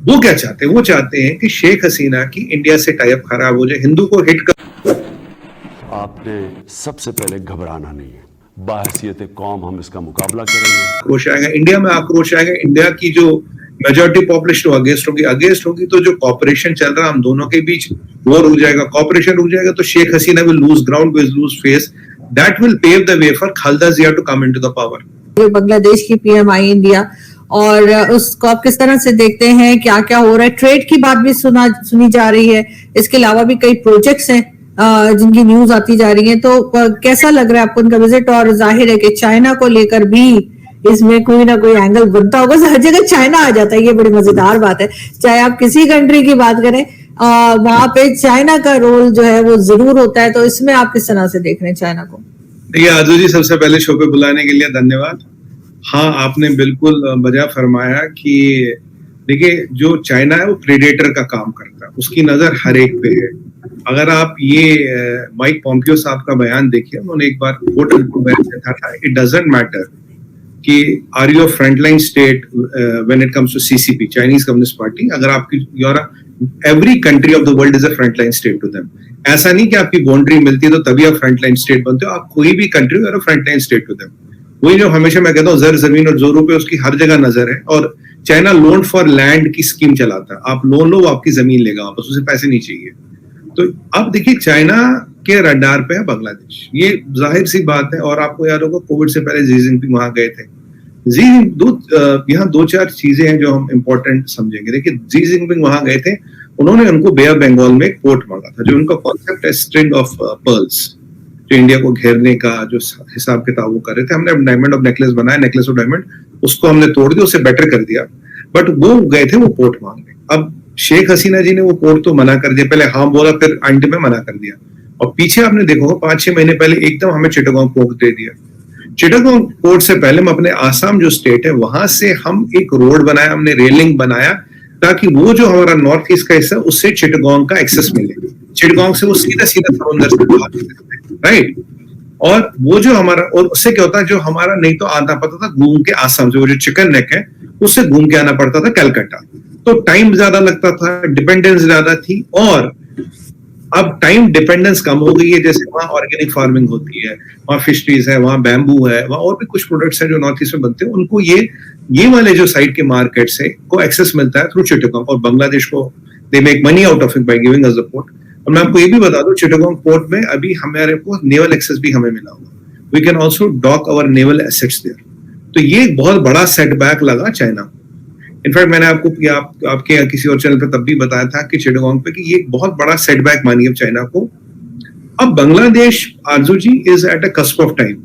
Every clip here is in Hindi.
वो क्या चाहते हैं? वो चाहते हैं कि शेख हसीना की इंडिया से टाई अप खराब हो जाए, हिंदू को हिट कर। आपने सबसे पहले घबराना नहीं है, बाहसियत कौम हम इसका मुकाबला करेंगे। आक्रोश आएगा, इंडिया में आक्रोश आएगा, इंडिया की जो मेजॉरिटी पॉपुलेशन अगेंस्ट होगी, तो जो कॉपरेशन चल रहा है हम दोनों के बीच वो रुक जाएगा। कॉपरेशन रुक जाएगा तो Sheikh Hasina will lose ground, will lose face, that will pave the way for Khaleda Zia to come into the power. Bangladesh की पीएम आई इंडिया, और उसको आप किस तरह से देखते हैं? क्या क्या हो रहा है? ट्रेड की बात भी सुनी जा रही है, इसके अलावा भी कई प्रोजेक्ट्स हैं जिनकी न्यूज आती जा रही है। तो कैसा लग रहा है आपको उनका विजिट? और जाहिर है कि चाइना को लेकर भी इसमें कोई ना कोई एंगल बनता होगा, हर जगह चाइना आ जाता है, ये बड़ी मजेदार बात है। चाहे आप किसी कंट्री की बात करें, वहां पे चाइना का रोल जो है वो जरूर होता है। तो इसमें आप किस तरह से देख रहे हैं चाइना को? देखिए आजू जी, सबसे पहले शो पे बुलाने के लिए धन्यवाद। हाँ, आपने बिल्कुल बजा फरमाया कि देखिए जो चाइना है वो प्रेडेटर का काम करता है, उसकी नजर हर एक पे है। अगर आप ये माइक पॉम्पियो साहब का बयान देखिए, उन्होंने एक बार कोट बयान दिया था, इट डजंट मैटर कि are you a frontline state when it comes to CCP, Chinese Communist Party. अगर आपकी every country of the world is a frontline state to them. ऐसा नहीं कि आपकी बाउंड्री मिलती है तो तभी आप फ्रंटलाइन स्टेट बनते हो, आप कोई भी कंट्री हो फ्रंटलाइन स्टेट टू देम। वही जो हमेशा मैं कहता हूँ, जर जमीन और जोरों पे उसकी हर जगह नजर है। और चाइना लोन फॉर लैंड की स्कीम चलाता है, आप लोन लो वो आपकी जमीन लेगा वापस, उसे पैसे नहीं चाहिए। तो अब देखिए चाइना के रडार पे है बांग्लादेश, ये जाहिर सी बात है। और आपको याद होगा कोविड से पहले जी जिनपिंग वहां गए थे। यहाँ दो चार चीजें हैं जो हम इंपॉर्टेंट समझेंगे। देखिए जी जिनपिंग वहां गए थे, उन्होंने उनको बे ऑफ बंगाल में एक पोर्ट मांगा था, जो उनका कॉन्सेप्ट है स्ट्रिंग ऑफ पर्ल्स, जो इंडिया को घेरने का जो हिसाब किताब वो कर रहे थे। हमने डायमंड ऑफ नेकलेस बनाया, नेकलेस ऑफ डायमंड, उसको हमने तोड़ दिया, उसे बेटर कर दिया। बट वो गए थे वो पोर्ट मांगने। अब शेख हसीना जी ने वो पोर्ट तो मना कर दिया, पहले हाँ बोला, फिर अंत में मना कर दिया। और पीछे आपने देखा होगा 5-6 महीने पहले एकदम हमें चिटागोंग पोर्ट दे दिया। चिटागोंग पोर्ट से पहले हम अपने आसाम जो स्टेट है वहां से हम एक रोड बनाया, हमने रेलिंग बनाया, ताकि वो जो हमारा नॉर्थ ईस्ट का हिस्सा उससे चिटागोंग का एक्सेस मिले। चिटागोंग से वो सीधा सीधा समुद्र से बाहर, राइट। और वो जो हमारा, और उससे क्या होता है, जो हमारा नहीं तो आना पड़ता था घूम के आसाम से, वो जो चिकन नेक है उससे घूम के आना पड़ता था कलकत्ता। तो टाइम ज्यादा लगता था, डिपेंडेंस ज्यादा थी। और अब टाइम डिपेंडेंस कम हो गई है। जैसे वहाँ ऑर्गेनिक फार्मिंग होती है, वहाँ फिशरीज है, वहाँ बैम्बू है, वहाँ और भी कुछ प्रोडक्ट्स हैं जो नॉर्थ ईस्ट में बनते हैं, उनको ये वाले जो साइड के मार्केट से को एक्सेस मिलता है थ्रू चिटागोंग। और बांग्लादेश को they make money out of it by giving us the port. और मैं आपको ये भी बता दूं, चिटागोंग पोर्ट में अभी हमारे को नेवल एक्सेस भी हमें मिला हुआ, we can also dock our naval assets there. तो ये एक बहुत बड़ा सेटबैक लगा चाइना को। इनफैक्ट मैंने आपको आपके किसी और चैनल पे तब भी बताया था कि चिटागोंग पे कि ये एक बहुत बड़ा सेटबैक मानिए चाइना को। अब बांग्लादेश आरजू जी is at a cusp of time.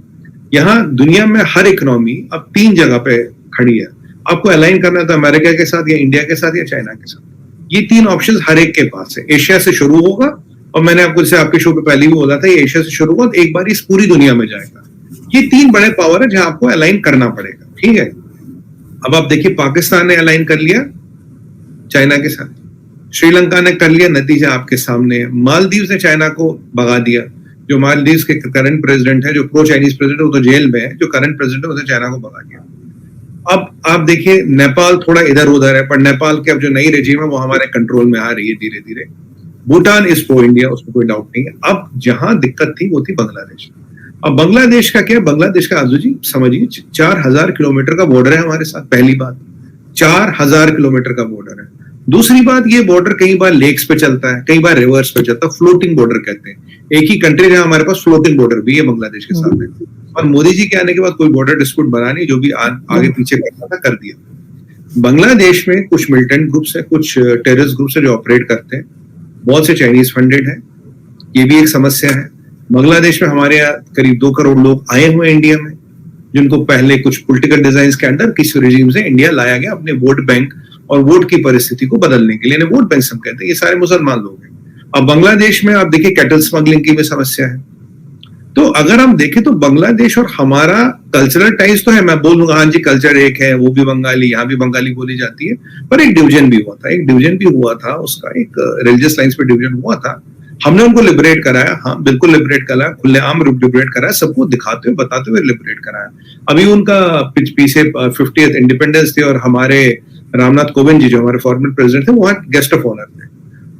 यहाँ दुनिया में हर इकोनॉमी अब 3 जगह पे खड़ी है। आपको अलाइन करना है तो अमेरिका के साथ या इंडिया के साथ या चाइना के साथ। ये 3 ऑप्शंस हर एक के पास है। एशिया से शुरू होगा, और मैंने आपको जैसे आपके शो पे पहले भी बोला था, ये एशिया से शुरू होगा तो एक बार इस पूरी दुनिया में जाएगा। ये 3 बड़े पावर है जहां आपको अलाइन करना पड़ेगा, ठीक है। अब आप देखिए पाकिस्तान ने अलाइन कर लिया चाइना के साथ, श्रीलंका ने कर लिया, नतीजा आपके सामने है। मालदीव ने चाइना को भगा दिया। जो मालदीव के करंट प्रेसिडेंट है, जो प्रो चाइनीज प्रेसिडेंट है, वो तो जेल में है। जो करंट प्रेसिडेंट है उसने चाइना को भगा दिया। अब आप देखिए नेपाल थोड़ा इधर उधर है, पर नेपाल के अब जो नई रेजिम है वो हमारे कंट्रोल में आ रही है धीरे धीरे। भूटान इज प्रो इंडिया, उसमें कोई डाउट नहीं है। अब जहां दिक्कत थी वो थी बांग्लादेश। अब बांग्लादेश का क्या है? बांग्लादेश का आजू जी समझिए 4000 किलोमीटर का बॉर्डर है हमारे साथ। पहली बात, 4000 किलोमीटर का बॉर्डर है। दूसरी बात, ये बॉर्डर कई बार लेक्स पे चलता है, कई बार रिवर्स पे चलता है, फ्लोटिंग बॉर्डर कहते हैं। एक ही कंट्री जहां हमारे पास फ्लोटिंग बॉर्डर भी है बांग्लादेश के साथ है। और मोदी जी के आने के बाद कोई बॉर्डर डिस्प्यूट बना नहीं, जो भी आगे पीछे करना था कर दिया। बांग्लादेश में कुछ मिलिटेंट ग्रुप्स है, कुछ टेररिस्ट ग्रुप्स है जो ऑपरेट करते हैं, बहुत से चाइनीज फंडेड है, ये भी एक समस्या है। बांग्लादेश में हमारे यहाँ करीब 2 करोड़ लोग आए हुए हैं इंडिया में, जिनको पहले कुछ पॉलिटिकल डिजाइन के अंडर किसी रेजिम से इंडिया लाया गया अपने वोट बैंक और वोट की परिस्थिति को बदलने के लिए। वोट बैंक हम कहते हैं, ये सारे मुसलमान लोग हैं। अब बांग्लादेश में आप देखिए कैटल स्मगलिंग की भी समस्या है। तो अगर हम देखें तो बांग्लादेश और हमारा कल्चरल टाइज तो है। मैं बोलूंगा हाँ जी कल्चर एक है, वो भी बंगाली, यहाँ भी बंगाली बोली जाती है, पर एक डिवीजन भी हुआ था, उसका एक रिलीजियस लाइंस पे डिवीजन हुआ था। हमने उनको लिबरेट कराया, हाँ बिल्कुल लिबरेट कराया, खुलेआम लिबरेट कराया, सबको दिखाते हुए बताते हुए लिबरेट कराया। अभी उनका पीछे 50th इंडिपेंडेंस डे और हमारे रामनाथ कोविंद जी जो हमारे फॉर्मर प्रेसिडेंट थे, वहां गेस्ट ऑफ ऑनर थे।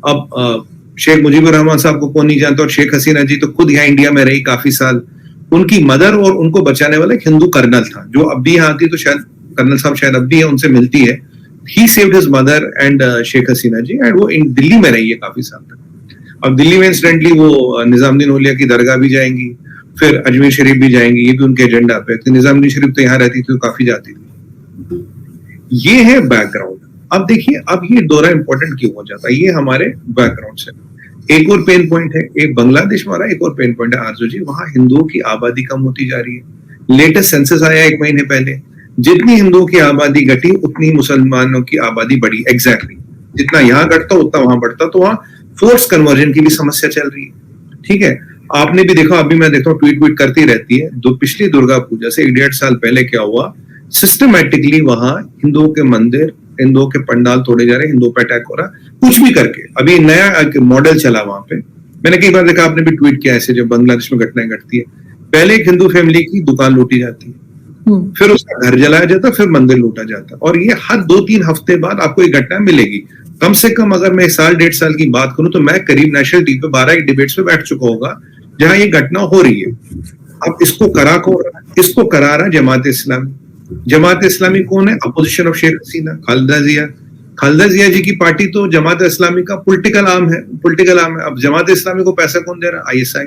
अब शेख मुजीबुर रहमान साहब को कौन नहीं जानता, और शेख हसीना जी तो खुद यहाँ इंडिया में रही काफी साल। उनकी मदर और उनको बचाने वाला एक हिंदू कर्नल था जो अब भी यहाँ आती, तो शायद कर्नल साहब शायद अब भी है, उनसे मिलती है। He saved his mother and Sheikh Hasina ji, and वो दिल्ली में रही है काफी साल तक। अब दिल्ली में इंसिडेंटली वो निजामुद्दीन औलिया की दरगाह भी जाएंगी, फिर अजमेर शरीफ भी जाएंगी, ये भी उनके एजेंडा पे। तो निजामुद्दीन शरीफ तो यहाँ रहती थी, तो काफी जाती थी। ये है बैकग्राउंड। अब देखिए, अब ये दौरा इंपॉर्टेंट क्यों हो जाता है, ये हमारे बैकग्राउंड से। एक और पेन पॉइंट है, एक बांग्लादेश में एक और पेन पॉइंट है आरजू जी, वहां हिंदुओं की आबादी कम होती जा रही है। लेटेस्ट सेंसस आया 1 महीने पहले, जितनी हिंदुओं की आबादी घटी उतनी मुसलमानों की आबादी बढ़ी। एग्जैक्टली जितना यहाँ घटता उतना वहां बढ़ता, तो वहां फोर्स कन्वर्जन की भी समस्या चल रही है। ठीक है, आपने भी देखा, अभी मैं देखता हूँ ट्वीट करती रहती है, पिछली दुर्गा पूजा से 1.5 साल पहले क्या हुआ, सिस्टमैटिकली वहां हिंदुओं के मंदिर, हिंदुओं के पंडाल तोड़े जा रहे, हिंदुओं पे अटैक हो रहा, कुछ भी करके। अभी नया मॉडल चला वहां पे, मैंने कई बार देखा, आपने भी ट्वीट किया ऐसे, जब बांग्लादेश में घटनाएं घटती है, पहले एक हिंदू फैमिली की दुकान लूटी जाती है, फिर उसका घर जलाया जाता, फिर मंदिर लूटा जाता, और ये हर 2-3 हफ्ते बाद आपको एक घटना मिलेगी। कम से कम अगर मैं साल 1.5 साल की बात करूं, तो मैं करीब नेशनल टीवी पे 12 डिबेट्स पे बैठ चुका होगा जहां ये घटना हो रही है। अब इसको करा रहा जमात इस्लामी। जमात इस्लामी कौन है? अपोजिशन ऑफ शेख हसीना, खालिदा जिया। खालिदा जिया जी की पार्टी तो जमात इस्लामी का पॉलिटिकल आर्म है। अब जमात इस्लामी को पैसा कौन दे रहा है? ISI,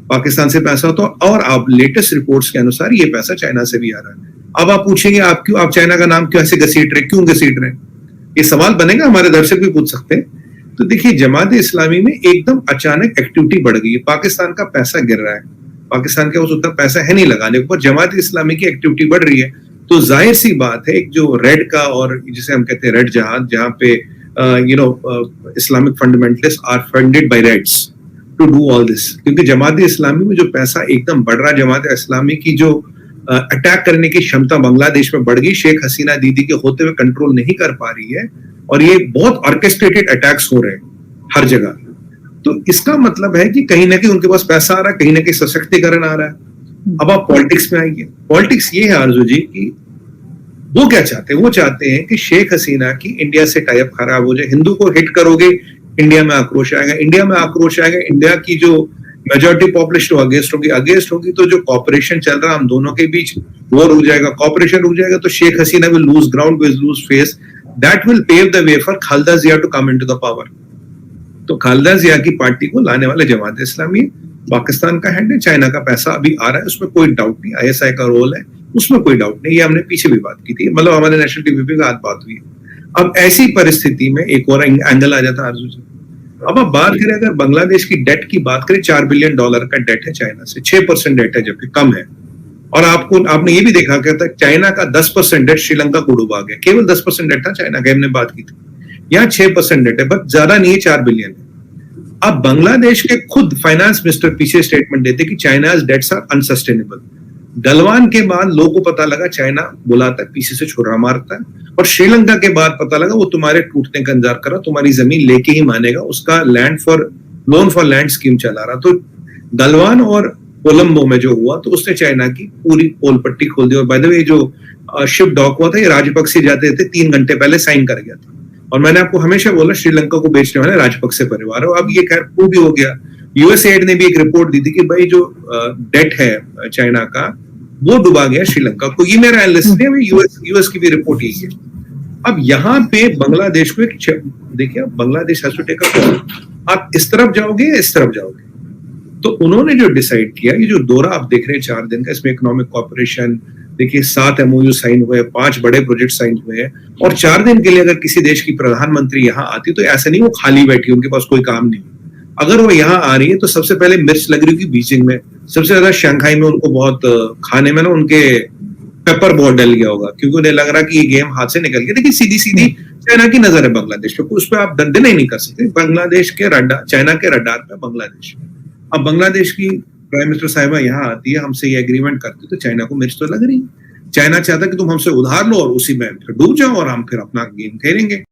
पाकिस्तान से पैसा होता है, और आप लेटेस्ट रिपोर्ट्स के अनुसार ये पैसा चाइना से भी आ रहा है। अब आप पूछेंगे, आप चाइना का नाम क्यों ऐसे घसीट रहे, क्यों घसीट रहे? ये सवाल बनेगा, हमारे दर्शक भी पूछ सकते हैं। तो देखिए, जमात इस्लामी में एकदम अचानक एक्टिविटी बढ़ गई है। पाकिस्तान का पैसा गिर रहा है, पाकिस्तान के पास उतना पैसा है नहीं लगाने के ऊपर, जमात इस्लामी की एक्टिविटी बढ़ रही है। तो जाहिर सी बात है, एक जो रेड का, और जिसे हम कहते हैं रेड जहाज, जहां पे Islamic fundamentalist are funded by reds to do all this, क्योंकि जमात इस्लामी में जो पैसा एकदम बढ़ रहा है, जमात इस्लामी की जो अटैक करने की क्षमता बांग्लादेश में बढ़ गई, शेख हसीना दीदी के होते हुए कंट्रोल नहीं कर पा रही है, और ये बहुत ऑर्केस्ट्रेटेड अटैक्स हो रहे हैं हर जगह। तो इसका मतलब है कि कहीं ना कहीं उनके पास पैसा आ रहा है, कहीं ना कहीं सशक्तिकरण आ रहा है। अब आप पॉलिटिक्स में आइए। पॉलिटिक्स ये है आरजू जी कि वो क्या चाहते हैं? वो चाहते हैं कि शेख हसीना की इंडिया से टाई अप खराब हो जाए। हिंदू को हिट करोगे, इंडिया में आक्रोश आएगा, इंडिया की जो मेजॉरिटी पॉपुलेशन अगेंस्ट होगी, तो जो कॉपरेशन चल रहा है हम दोनों के बीच, वो रुक जाएगा। कॉपरेशन रुक जाएगा तो Sheikh Hasina will lose ground, will lose face. That will pave the way for Khaleda Zia to come into the power. तो खालिदा जिया की पार्टी को लाने वाले जमात इस्लामी पाकिस्तान का हैंड है, चाइना का पैसा अभी आ रहा है, उसमें कोई डाउट नहीं। ISI का रोल है, उसमें कोई डाउट नहीं। ये हमने पीछे भी बात की थी, मतलब हमारे नेशनल टीवी पे आज बात हुई। अब ऐसी परिस्थिति में एक और एंगल आ जाता है आरजू जी। अब आप बात करें, अगर बांग्लादेश की डेट की बात करें, $4 बिलियन का डेट है चाइना से, 6% डेट है, जबकि कम है। और आपने ये भी देखा क्या, चाइना का 10% डेट श्रीलंका को डूबा गया। केवल 10% डेट था चाइना का, हमने बात की थी। यहाँ 6% डेट है, बट ज्यादा नहीं है, 4 बिलियन है। अब बांग्लादेश के खुद फाइनेंस मिनिस्टर पीछे स्टेटमेंट देते कि China's debts are unsustainable. Galwan के बाद लोगों को पता लगा चाइना बुलाता है, पीछे से छुरा मारता है, और श्रीलंका के बाद पता लगा वो तुम्हारे टूटने का इंतजार कर रहा, तुम्हारी जमीन लेके ही मानेगा। उसका लोन फॉर लैंड स्कीम चला रहा। तो गलवान और कोलंबो में जो हुआ, तो उसने चाइना की पूरी पोल पट्टी खोल दी। और बाय द वे, जो शिप डॉक हुआ था, ये राजपक्षे जाते थे, 3 घंटे पहले साइन कर गया था। और मैंने आपको हमेशा बोला, श्रीलंका को बेचने वाले राजपक्षे परिवार है। अब ये खैर प्रूव भी हो गया। USAID ने भी एक रिपोर्ट दी थी कि भाई जो डेट है चाइना का, वो डुबा गया श्रीलंका को। ये मेरा एनालिसिस है, यूएस की भी रिपोर्ट यही है। अब यहाँ पे बांग्लादेश को देखिए, Bangladesh has to take a call. आप इस तरफ जाओगे या इस तरफ जाओगे? तो उन्होंने जो डिसाइड किया, ये जो दौरा आप देख रहे हैं 4 दिन का, इसमें इकोनॉमिक कॉर्पोरेशन देखिए, 7 MOU साइन हुए, 5 बड़े प्रोजेक्ट साइन हुए हैं। और 4 दिन के लिए अगर किसी देश की प्रधानमंत्री यहाँ आती, तो ऐसा नहीं वो खाली बैठी, उनके पास कोई काम नहीं। अगर वो यहाँ आ रही है, तो सबसे पहले मिर्च लग रही होगी बीजिंग में, सबसे ज्यादा शंघाई में उनको बहुत खाने में ना उनके पेपर बहुत डल गया होगा, क्योंकि उन्हें लग रहा कि ये गेम हाथ से निकल गया। देखिए, सीधी चाइना की नजर है बांग्लादेश पे, उस पर आप धंधे नहीं कर सकते। बांग्लादेश के रडार, चाइना के रडार पे बांग्लादेश। अब बांग्लादेश की प्राइम मिनिस्टर साहिबा यहाँ आती है, हमसे ये एग्रीमेंट करती है, तो चाइना को मिर्च तो लग रही है। चाइना चाहता कि तुम हमसे उधार लो और उसी में फिर डूब जाओ, और हम फिर अपना गेम खेलेंगे।